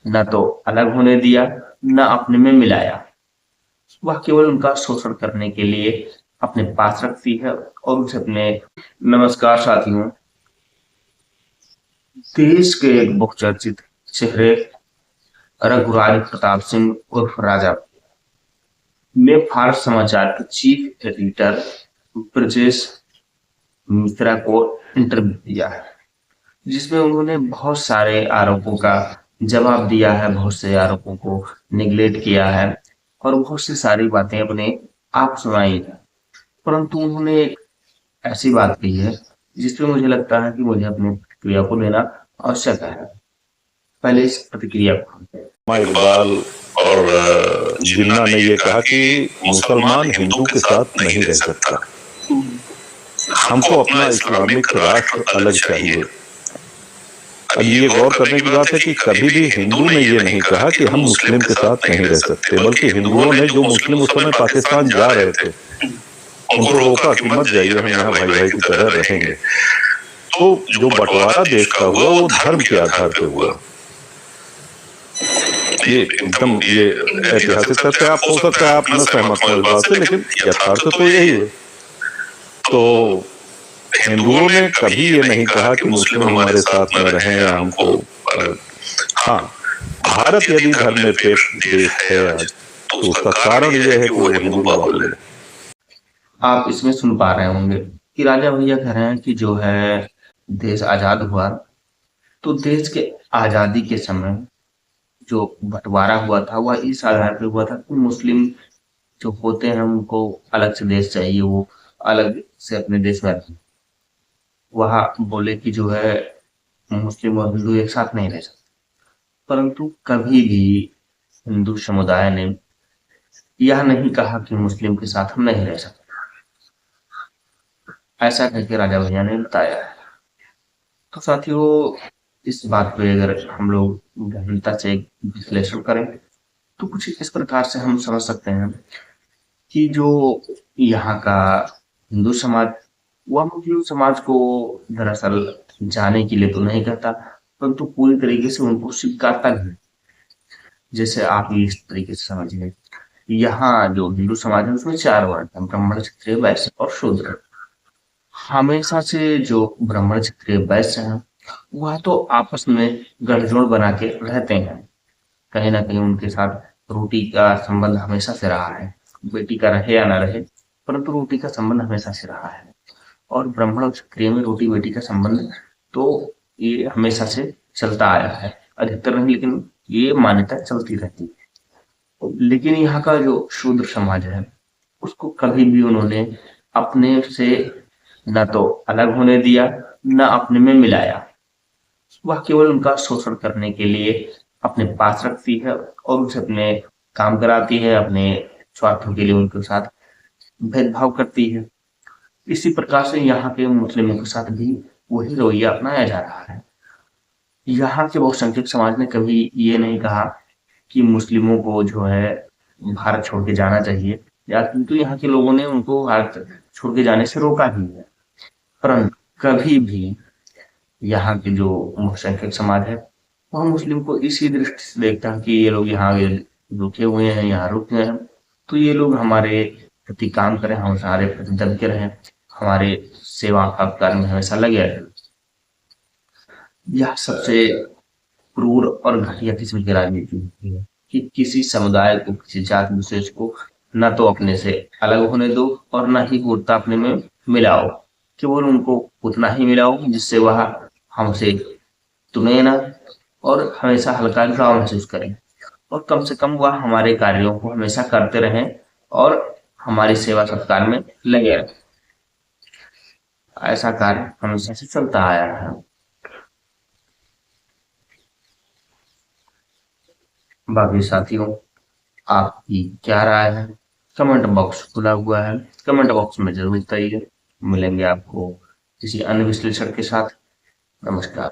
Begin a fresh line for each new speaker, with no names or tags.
न तो अलग होने दिया, न अपने में मिलाया। वह केवल उनका शोषण करने के लिए अपने पास रखती है और उसे अपने। नमस्कार साथियों। देश के एक बहुचर्चित चेहरे रघुराज प्रताप सिंह उर्फ राजा ने भारत समाचार के चीफ एडिटर ब्रजेश मिश्रा को इंटरव्यू दिया है, जिसमें उन्होंने बहुत सारे आरोपों का जवाब दिया है, बहुत से आरोपों को निगलेक्ट किया है और बहुत सी सारी बातें अपने आप सुनाई है। परंतु उन्होंने एक ऐसी बात कही है जिसपे मुझे लगता है कि मुझे अपनी प्रतिक्रिया को देना आवश्यक है। पहले इस प्रतिक्रिया को।
इकबाल और जिन्ना ने ये कहा कि मुसलमान हिंदू के साथ नहीं रह सकता, हमको अपना इस्लामिक राष्ट्र अलग चाहिए। अब ये गौर करने की बात है कि कभी भी हिंदू ने ये नहीं कहा कि हम मुस्लिम के साथ नहीं रह सकते, बल्कि हिंदुओं ने जो मुस्लिम उस समय पाकिस्तान जा रहे थे उनको रोका कि मत जाइए, हम यहाँ भाई भाई की तरह रहेंगे। तो जो बंटवारा देश का हुआ वो धर्म के आधार पर हुआ। ये एकदम ये ऐतिहासिक तथ्य आप हो सकता है आप न सहमत हो इस बात से, लेकिन यथार्थ तो यही है। तो हिंदुओं ने कभी ये नहीं कहा कि मुस्लिम हमारे साथ में रहें या हमको। हाँ, भारत यदि धर्मनिरपेक्ष देश है आज तो उसका कारण यह है कि वो हिंदू बाहुल है।
आप इसमें सुन पा रहे होंगे कि राजा भैया कह रहे हैं कि जो है देश आजाद हुआ तो देश के आजादी के समय जो बंटवारा हुआ था वह इस आधार पर हुआ था कि मुस्लिम जो होते हैं उनको अलग से देश चाहिए, वो अलग से अपने देश में रहें। वह बोले कि जो है मुस्लिम और हिंदू एक साथ नहीं रह सकते। परंतु कभी भी हिंदू समुदाय ने यह नहीं कहा कि मुस्लिम के साथ हम नहीं रह सकते। ऐसा करके राजा भैया ने बताया है। तो साथियों, इस बात पे अगर हम लोग गहनता से विश्लेषण करें तो कुछ इस प्रकार से हम समझ सकते हैं कि जो यहाँ का हिंदू समाज वह मुस्लिम समाज को दरअसल जाने के लिए तो नहीं कहता, परंतु पूरी तरीके से उनको स्वीकारता नहीं। जैसे आप इस तरीके से समझिए, यहाँ जो हिंदू समाज है उसमें 4 वर्ण है, ब्राह्मण, क्षत्रिय, वैश्य और शूद्र। हमेशा से जो ब्राह्मण, क्षत्रिय, वैश्य हैं वह तो आपस में गठजोड़ बना के रहते हैं। कहीं ना कहीं उनके साथ रोटी का संबंध हमेशा से रहा है, बेटी का रहे या ना रहे, परंतु रोटी का संबंध हमेशा से रहा है। और ब्राह्मण और क्षत्रिय में रोटी बेटी का संबंध तो ये हमेशा से चलता आया है, अधिकतर नहीं लेकिन ये मान्यता चलती रहती है। लेकिन यहाँ का जो शूद्र समाज है उसको कभी भी उन्होंने अपने से न तो अलग होने दिया, न अपने में मिलाया। वह केवल उनका शोषण करने के लिए अपने पास रखती है और उनसे अपने काम कराती है, अपने स्वार्थों के लिए उनके साथ भेदभाव करती है। इसी प्रकार से यहाँ के मुस्लिमों के साथ भी वही रवैया अपनाया जा रहा है। यहाँ के बहुसंख्यक समाज ने कभी ये नहीं कहा कि मुस्लिमों को जो है भारत छोड़ के जाना चाहिए, या किंतु यहाँ के लोगों ने उनको भारत छोड़ के जाने से रोका ही है। परंतु कभी भी यहाँ के जो बहुसंख्यक समाज है वह मुस्लिम को इसी दृष्टि से देखता है कि ये लोग यहाँ रुके हुए हैं, यहाँ रुक गए हैं, तो ये लोग हमारे प्रति काम करें, हम हमारे प्रति दब के रहें, हमारे सेवा का कार्य में हमेशा लगे रहें। यह सबसे क्रूर और घटिया किस्म की राजनीति होती है कि किसी समुदाय को, किसी जाति विशेष को न तो अपने से अलग होने दो और न ही पूर्णतः अपने में मिलाओ। केवल उनको उतना ही मिलाओ जिससे वह हमसे तुने ना और हमेशा हल्का जुड़ाव महसूस करें, और कम से कम वह हमारे कार्यों को हमेशा करते रहें और हमारी सेवा सत्कार में लगे रहें। ऐसा कार्य हमेशा से चलता आया है। बाकी साथियों, आपकी क्या राय है? कमेंट बॉक्स खुला हुआ है, कमेंट बॉक्स में जरूर बताइए। मिलेंगे आपको किसी अन्य विश्लेषण के साथ। नमस्कार।